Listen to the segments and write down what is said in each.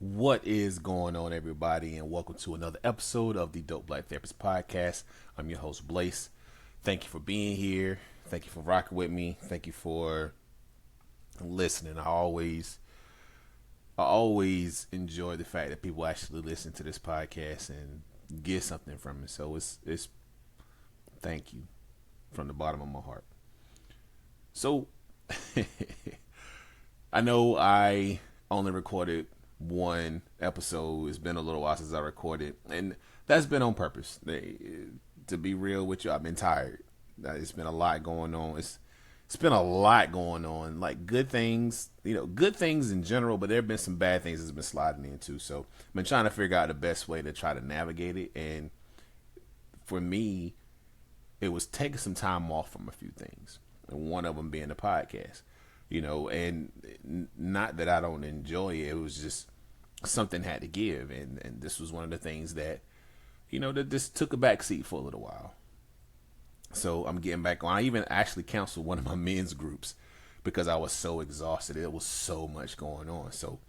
What is going on, everybody, and welcome to another episode of the Dope Black Therapist Podcast. I'm your host, Blaise. Thank you for being here. Thank you for rocking with me. Thank you for listening. I always enjoy the fact that people actually listen to this podcast and get something from it. So it's thank you from the bottom of my heart. So I know I only recorded one episode. It's been a little while since I recorded, and that's been on purpose. To be real with you, I've been tired. It's been a lot going on. It's been a lot going on, like good things, good things in general, but there have been some bad things that's been sliding into. So I've been trying to figure out the best way to try to navigate it. And for me, it was taking some time off from a few things, and one of them being the podcast. And not that I don't enjoy it. It was just something had to give, and this was one of the things that that just took a back seat for a little while. So I'm getting back on. I even actually canceled one of my men's groups because I was so exhausted. There was so much going on. So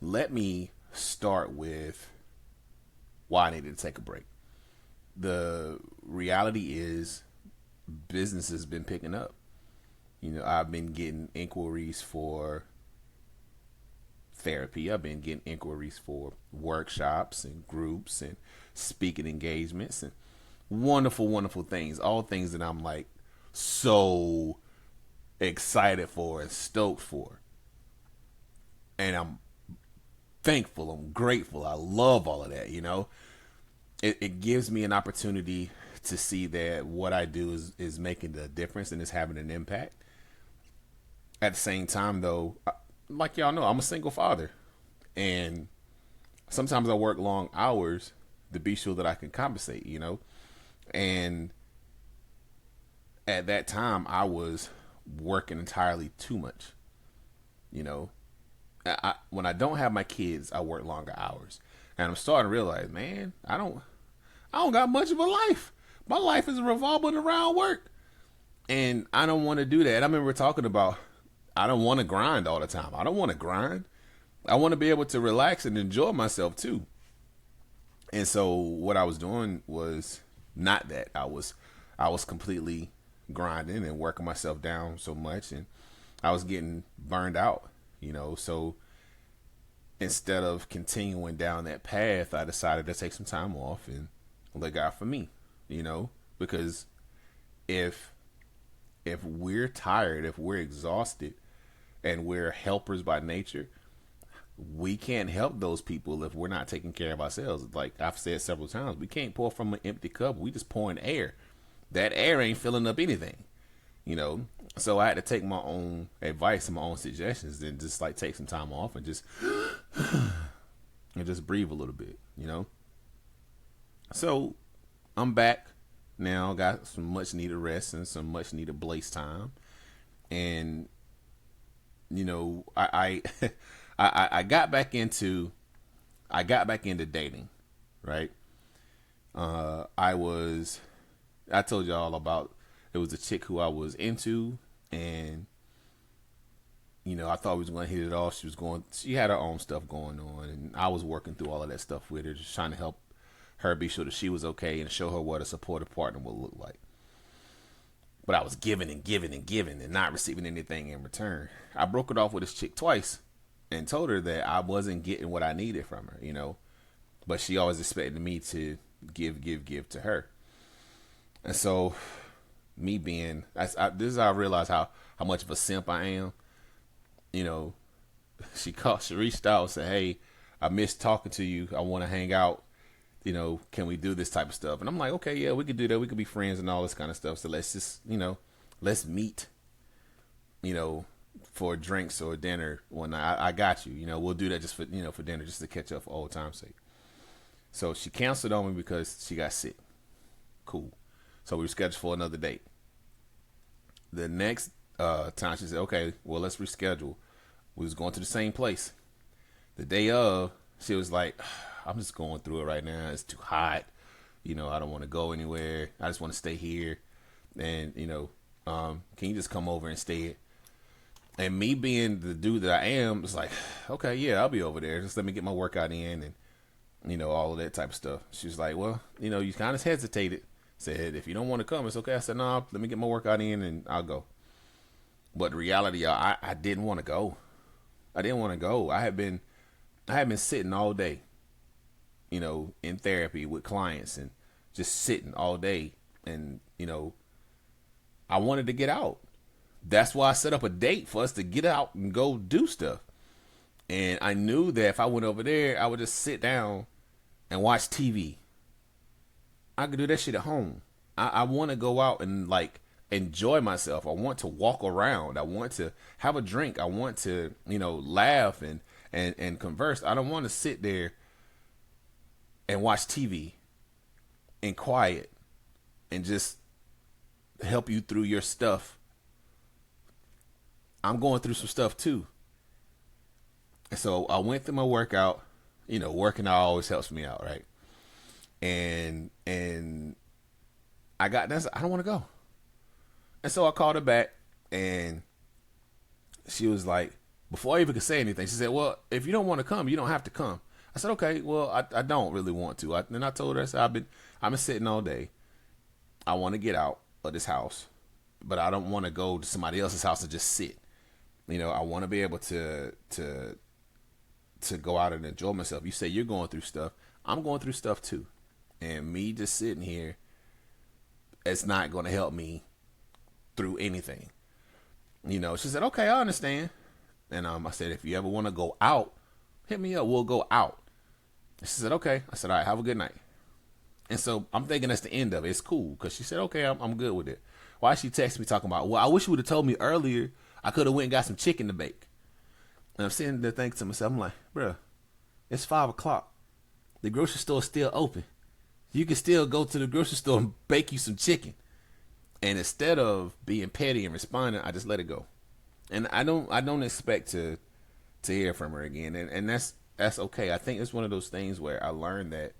let me start with why I needed to take a break. The reality is business has been picking up. I've been getting inquiries for therapy. I've been getting inquiries for workshops and groups and speaking engagements and wonderful, wonderful things. All things that I'm like so excited for and stoked for. And I'm thankful. I'm grateful. I love all of that, It gives me an opportunity to see that what I do is making a difference and is having an impact. At the same time, though, like y'all know, I'm a single father. And sometimes I work long hours to be sure that I can compensate, And at that time, I was working entirely too much. When I don't have my kids, I work longer hours. And I'm starting to realize, man, I don't got much of a life. My life is revolving around work. And I don't want to do that. I remember talking about I don't want to grind all the time. I don't want to grind. I want to be able to relax and enjoy myself too. And so what I was doing was not that. I was completely grinding and working myself down so much, and I was getting burned out, So instead of continuing down that path, I decided to take some time off and look out for me, because if we're tired, if we're exhausted, and we're helpers by nature, we can't help those people if we're not taking care of ourselves. Like I've said several times, we can't pour from an empty cup. We just pouring air. That air ain't filling up anything, So I had to take my own advice and my own suggestions and just like take some time off and just breathe a little bit, So I'm back now. Got some much needed rest and some much needed Blaise time, and I I got back into dating, right? I told y'all about it was a chick who I was into, and I thought we was going to hit it off. She had her own stuff going on, and I was working through all of that stuff with her, just trying to help her be sure that she was okay and show her what a supportive partner would look like. But I was giving and giving and giving and not receiving anything in return. I broke it off with this chick twice and told her that I wasn't getting what I needed from her, But she always expected me to give to her. And so, me being, this is how I realized how much of a simp I am. She reached out and said, "Hey, I miss talking to you. I want to hang out. Can we do this type of stuff?" And I'm like, "Okay, yeah, we could do that. We could be friends and all this kind of stuff. So let's just, let's meet, for drinks or dinner one night. I got you. We'll do that just for, for dinner, just to catch up for old time's sake." So she canceled on me because she got sick. Cool. So we were scheduled for another date. The next time she said, "Okay, well, let's reschedule." We was going to the same place. The day of, she was like, "I'm just going through it right now. It's too hot. I don't want to go anywhere. I just want to stay here. And, can you just come over instead?" And me being the dude that I am, it's like, okay, yeah, I'll be over there. Just let me get my workout in and, all of that type of stuff. She was like, well, you kind of hesitated. Said, if you don't want to come, it's okay. I said, no, let me get my workout in and I'll go. But the reality, I didn't want to go. I didn't want to go. I had been sitting all day, in therapy with clients and just sitting all day. And, I wanted to get out. That's why I set up a date for us to get out and go do stuff. And I knew that if I went over there, I would just sit down and watch TV. I could do that shit at home. I want to go out and like enjoy myself. I want to walk around. I want to have a drink. I want to, laugh and converse. I don't want to sit there and watch TV in quiet and just help you through your stuff. I'm going through some stuff too. And so I went through my workout. Working out always helps me out, right? And I got this. I don't want to go. And so I called her back, and she was like, before I even could say anything, she said, well, if you don't want to come, you don't have to come. I said, okay, well, I don't really want to. And I told her, I said, I've been sitting all day. I want to get out of this house, but I don't want to go to somebody else's house and just sit. I want to be able to go out and enjoy myself. You say you're going through stuff. I'm going through stuff too. And me just sitting here, it's not going to help me through anything. She said, okay, I understand. And I said, if you ever want to go out, hit me up. We'll go out. She said, okay. I said, all right, have a good night. And so I'm thinking that's the end of it. It's cool. Because she said, okay, I'm good with it. Why she texted me talking about, well, I wish you would have told me earlier. I could have went and got some chicken to bake. And I'm sitting there thinking to myself, I'm like, bruh, it's 5 o'clock. The grocery store is still open. You can still go to the grocery store and bake you some chicken. And instead of being petty and responding, I just let it go. And I don't expect to hear from her again. And that's okay. I think it's one of those things where I learned that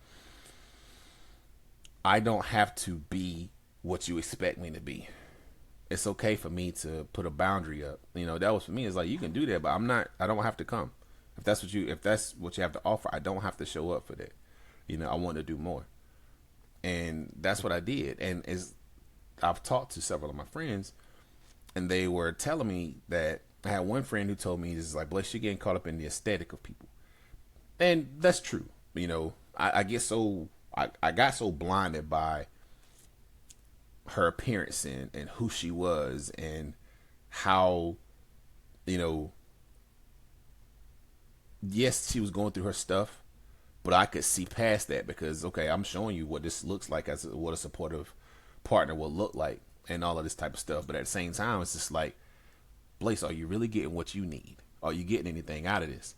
I don't have to be what you expect me to be. It's okay for me to put a boundary up. That was for me. It's like, you can do that, but I don't have to come. If that's what you have to offer, I don't have to show up for that. I want to do more. And that's what I did. And I've talked to several of my friends, and they were telling me that I had one friend who told me, this is like, Blaise, you're getting caught up in the aesthetic of people. And that's true. I got so blinded by her appearance and who she was and how, yes, she was going through her stuff, but I could see past that because, okay, I'm showing you what this looks like what a supportive partner will look like and all of this type of stuff. But at the same time, it's just like, Blaise, are you really getting what you need? Are you getting anything out of this?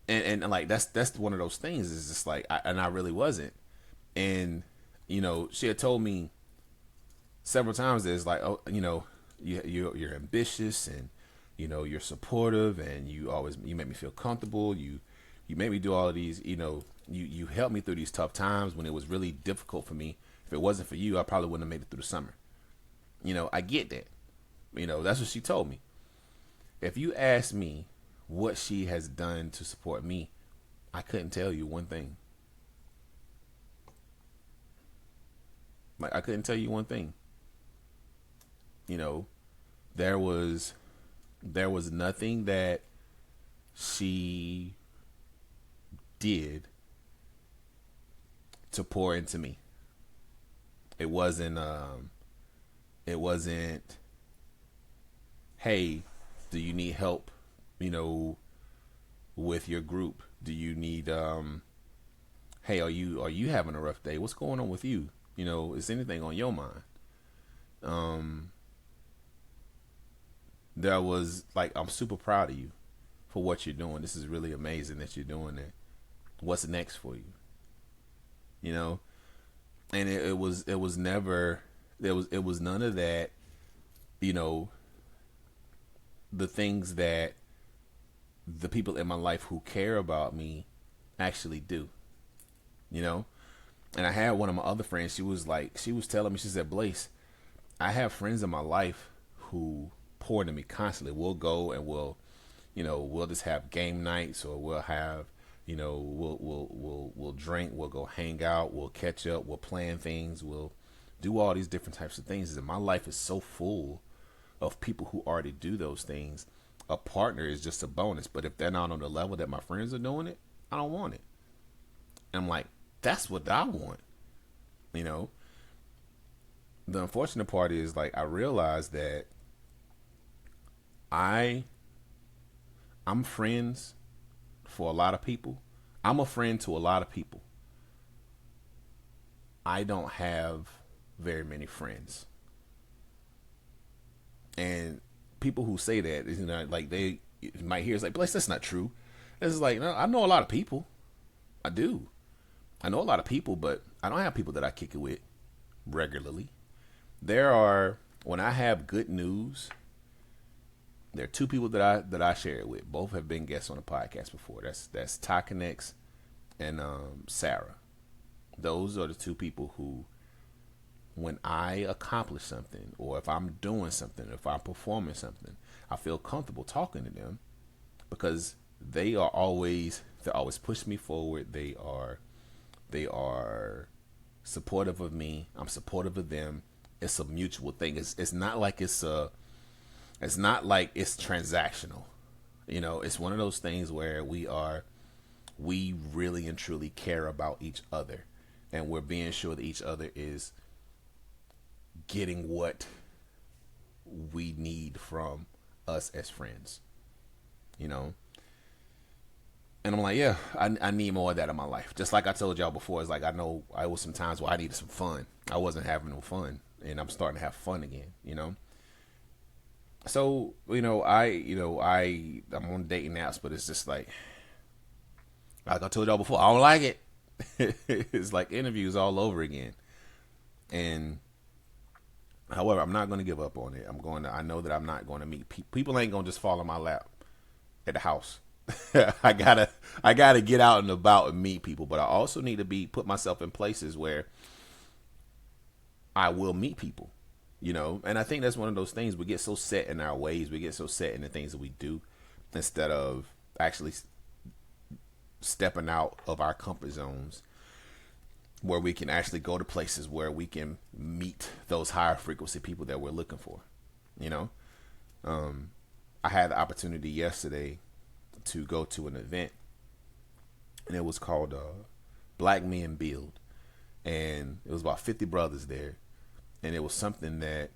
And like, that's one of those things is just like, I really wasn't. And, she had told me several times that it's like, oh, you're ambitious and, you're supportive and you make me feel comfortable. You make me do all of these, you helped me through these tough times when it was really difficult for me. If it wasn't for you, I probably wouldn't have made it through the summer. I get that. That's what she told me. If you ask me what she has done to support me, I couldn't tell you one thing. Like, I couldn't tell you one thing. There was nothing that she did to pour into me. It wasn't hey, do you need help, with your group? Do you need hey, are you having a rough day? What's going on with you? Is anything on your mind? There was like, I'm super proud of you for what you're doing. This is really amazing that you're doing that. What's next for you? And it was never, it was none of that, the things that the people in my life who care about me actually do, and I had one of my other friends, she was telling me, she said, Blaise, I have friends in my life who pouring to me constantly. We'll go and we'll just have game nights, or we'll have, we'll drink, we'll go hang out, we'll catch up, we'll plan things, we'll do all these different types of things. And my life is so full of people who already do those things. A partner is just a bonus, but if they're not on the level that my friends are doing it, I don't want it. And I'm like, that's what I want. The unfortunate part is, like, I realized that I'm friends for a lot of people. I'm a friend to a lot of people. I don't have very many friends. And people who say that, like, they might hear, it's like, Blaise, that's not true. It's like, no, I know a lot of people. I do. I know a lot of people, but I don't have people that I kick it with regularly. When I have good news, there are two people that I share it with. Both have been guests on the podcast before. That's Ty Connects and Sarah. Those are the two people who, when I accomplish something, or if I'm doing something, if I'm performing something, I feel comfortable talking to them, because they always push me forward. They are supportive of me. I'm supportive of them. It's a mutual thing. It's not like it's transactional. It's one of those things where we really and truly care about each other, and we're being sure that each other is getting what we need from us as friends. And I'm like, yeah, I need more of that in my life. Just like I told y'all before, it's like, I know I was some times where I needed some fun. I wasn't having no fun, and I'm starting to have fun again. So, I'm on dating apps, but it's just like I told y'all before, I don't like it. It's like interviews all over again. And however, I'm not going to give up on it. I know that I'm not going to meet people. People ain't going to just fall in my lap at the house. I gotta get out and about and meet people, but I also need to put myself in places where I will meet people, and I think that's one of those things. We get so set in our ways, we get so set in the things that we do, instead of actually stepping out of our comfort zones, where we can actually go to places where we can meet those higher frequency people that we're looking for. I had the opportunity yesterday to go to an event, and it was called Black Men Build, and it was about 50 brothers there, and it was something that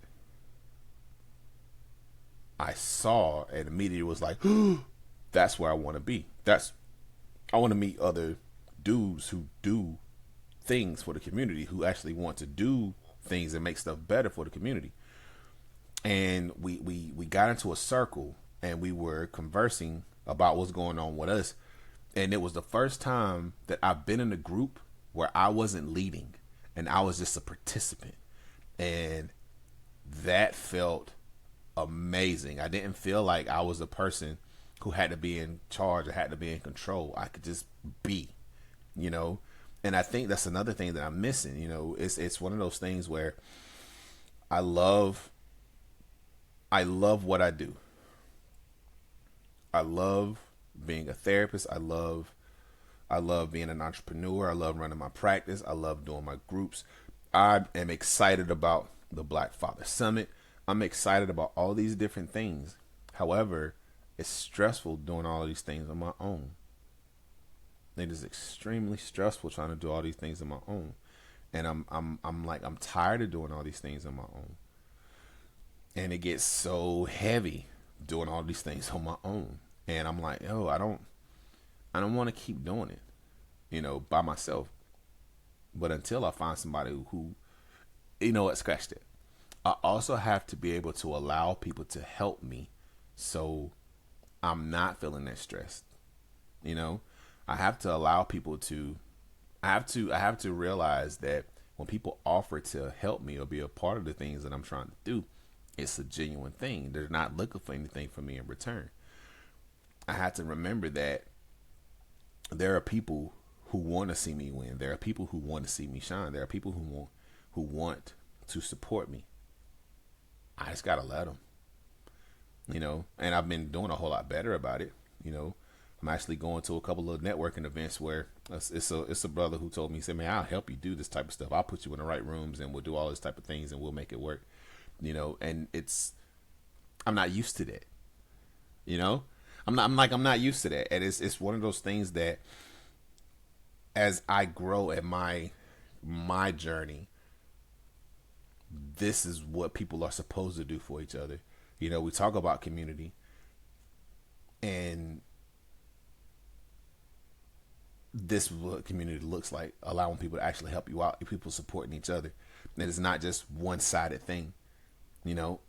I saw and immediately was like, that's where I want to be. I want to meet other dudes who do things for the community, who actually want to do things and make stuff better for the community. And we got into a circle, and we were conversing about what's going on with us. And it was the first time that I've been in a group where I wasn't leading and I was just a participant. And that felt amazing. I didn't feel like I was a person who had to be in charge or had to be in control. I could just be, and I think that's another thing that I'm missing. It's one of those things where I love what I do. I love being a therapist. I love being an entrepreneur. I love running my practice. I love doing my groups. I am excited about the Black Father Summit. I'm excited about all these different things. However, it's stressful doing all of these things on my own. It is extremely stressful trying to do all these things on my own. And I'm tired of doing all these things on my own. And it gets so heavy doing all these things on my own. And I'm like, I don't want to keep doing it, by myself. But until I find somebody who, scratch that. I also have to be able to allow people to help me, so I'm not feeling that stressed. I have to allow people to, I have to realize that when people offer to help me or be a part of the things that I'm trying to do, it's a genuine thing. They're not looking for anything from me in return. I had to remember that there are people who want to see me win. There are people who want to see me shine. There are people who want to support me. I just gotta let them. And I've been doing a whole lot better about it. You know, I'm actually going to a couple of networking events where it's a brother who told me, he said, man, I'll help you do this type of stuff. I'll put you in the right rooms and we'll do all this type of things and we'll make it work. And I'm not used to that. You know, I'm not used to that. And it's one of those things that as I grow at my journey, this is what people are supposed to do for each other. We talk about community, and this is what community looks like, allowing people to actually help you out, people supporting each other. And it's not just one-sided thing, you know.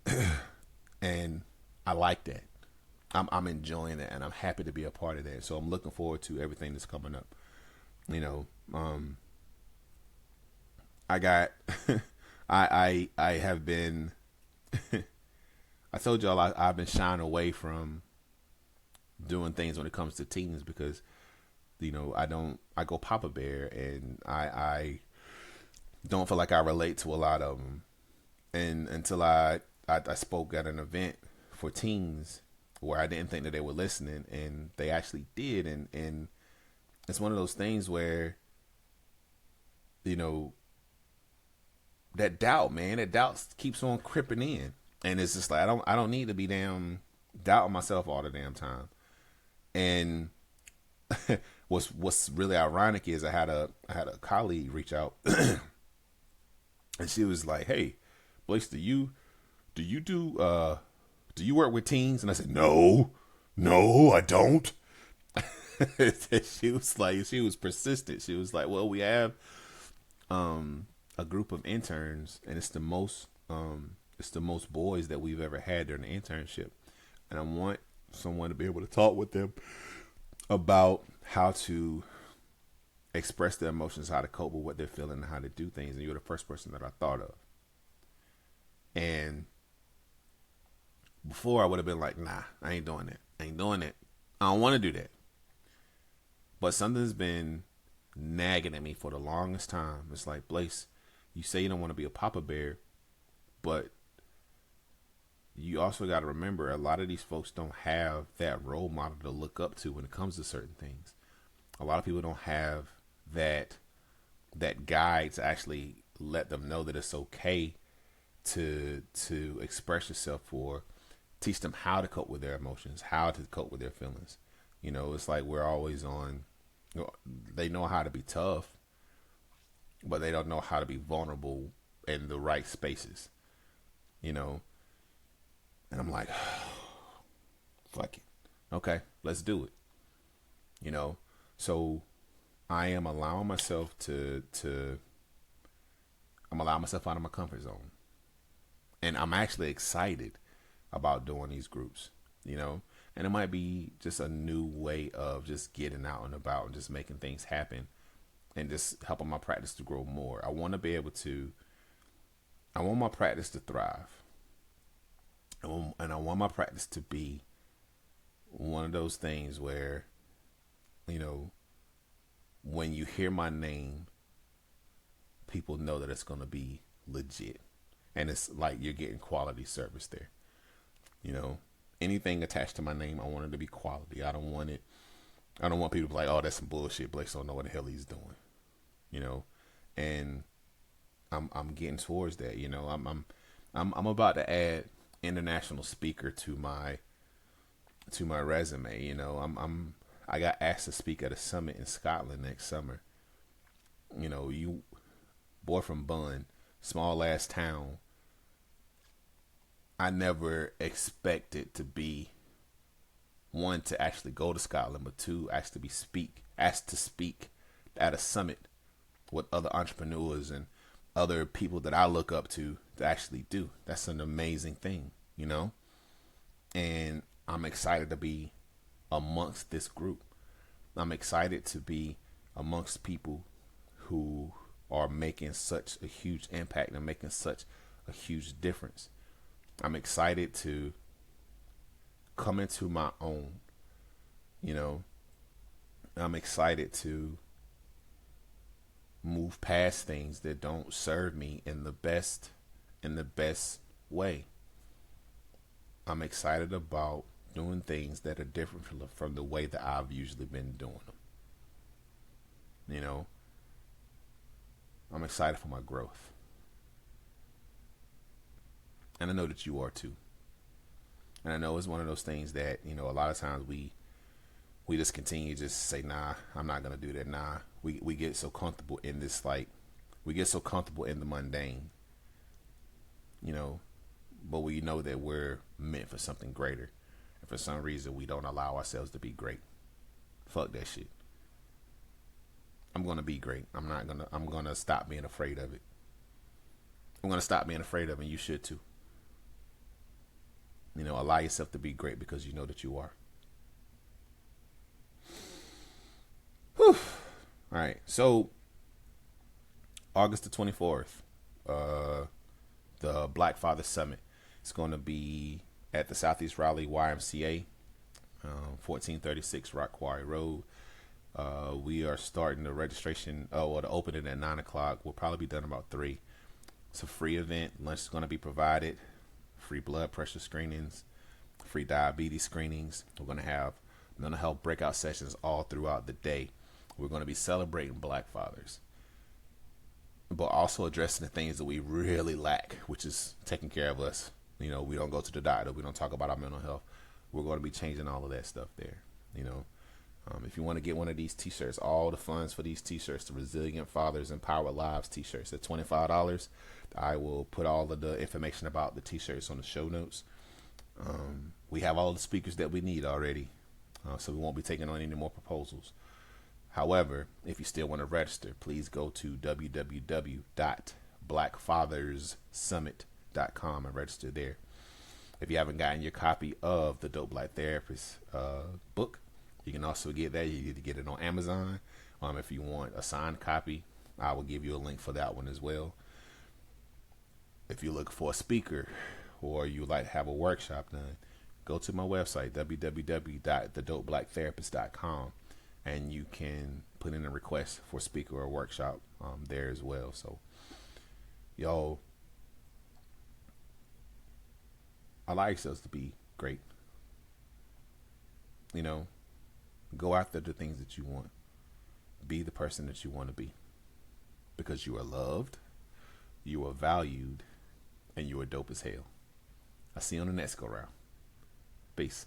And I like that. I'm enjoying that, and I'm happy to be a part of that. So I'm looking forward to everything that's coming up. I got I have been I told y'all I've been shying away from doing things when it comes to teens because I go Papa Bear, and I don't feel like I relate to a lot of them. And until I spoke at an event for teens where I didn't think that they were listening, and they actually did. And it's one of those things where, that doubt, man, that doubt keeps on creeping in. And it's just like, I don't need to be damn doubting myself all the damn time. And what's really ironic is I had a colleague reach out and she was like, "Hey, Blaise, do you work with teens?" And I said, "No, I don't." She was persistent. She was like, "Well, we have a group of interns, and it's the most boys that we've ever had during the internship, and I want someone to be able to talk with them about how to express their emotions, how to cope with what they're feeling, and how to do things." And you're the first person that I thought of. And before I would have been like, "Nah, I ain't doing that. I don't want to do that." But something's been nagging at me for the longest time. It's like, "Blaise, you say you don't want to be a Papa Bear, but you also got to remember a lot of these folks don't have that role model to look up to when it comes to certain things. A lot of people don't have that guide to actually let them know that it's okay to express yourself, or teach them how to cope with their emotions, how to cope with their feelings." It's like we're always on. They know how to be tough, but they don't know how to be vulnerable in the right spaces. And I'm like, fuck it. Okay, let's do it. So I am allowing myself I'm allowing myself out of my comfort zone. And I'm actually excited about doing these groups, and it might be just a new way of just getting out and about and just making things happen and just helping my practice to grow more. I want my practice to thrive. And I want my practice to be one of those things where, when you hear my name, people know that it's going to be legit. And it's like you're getting quality service there. Anything attached to my name, I want it to be quality. I don't want people to be like, "Oh, that's some bullshit. Blaise don't know what the hell he's doing." And I'm getting towards that. I'm about to add international speaker to my resume. I got asked to speak at a summit in Scotland next summer. You boy from Bunn, small ass town. I never expected to be one to actually go to Scotland, but two, asked to speak at a summit with other entrepreneurs and other people that I look up to actually do. That's an amazing thing, and I'm excited to be amongst this group. I'm excited to be amongst people who are making such a huge impact and making such a huge difference. I'm excited to come into my own. I'm excited to move past things that don't serve me in the best way. I'm excited about doing things that are different from the way that I've usually been doing them. You know, I'm excited for my growth. And I know that you are too. And I know it's one of those things that, a lot of times we just continue to just say, nah, I'm not gonna do that. Nah. We get so comfortable in this, like, we get so comfortable in the mundane, you know, but we know that we're meant for something greater. And for some reason we don't allow ourselves to be great. Fuck that shit. I'm gonna be great. I'm gonna stop being afraid of it. I'm gonna stop being afraid of it, and you should too. Allow yourself to be great because you know that you are. Whew. All right. So August the 24th, the Black Father Summit. It's going to be at the Southeast Raleigh YMCA, 1436 Rock Quarry Road. We are starting the registration, or the opening at 9 o'clock. We'll probably be done about 3. It's a free event. Lunch is going to be provided. Free blood pressure screenings. Free diabetes screenings. We're going to have mental health breakout sessions all throughout the day. We're going to be celebrating Black fathers, but also addressing the things that we really lack, which is taking care of us. We don't go to the doctor. We don't talk about our mental health. We're going to be changing all of that stuff there. If you want to get one of these t-shirts, all the funds for these t-shirts, the Resilient Fathers Empowered Lives t-shirts, at $25. I will put all of the information about the t-shirts on the show notes. We have all the speakers that we need already, so we won't be taking on any more proposals. However, if you still want to register, please go to www.blackfatherssummit.com and register there. If you haven't gotten your copy of the Dope Black Therapist book, you can also get that. You need to get it on Amazon. If you want a signed copy, I will give you a link for that one as well. If you look for a speaker or you like to have a workshop done, go to my website, www.thedopebblacktherapist.com. And you can put in a request for a speaker or a workshop there as well. So, y'all, allow yourselves to be great. Go after the things that you want. Be the person that you want to be. Because you are loved, you are valued, and you are dope as hell. I'll see you on the next go round. Peace.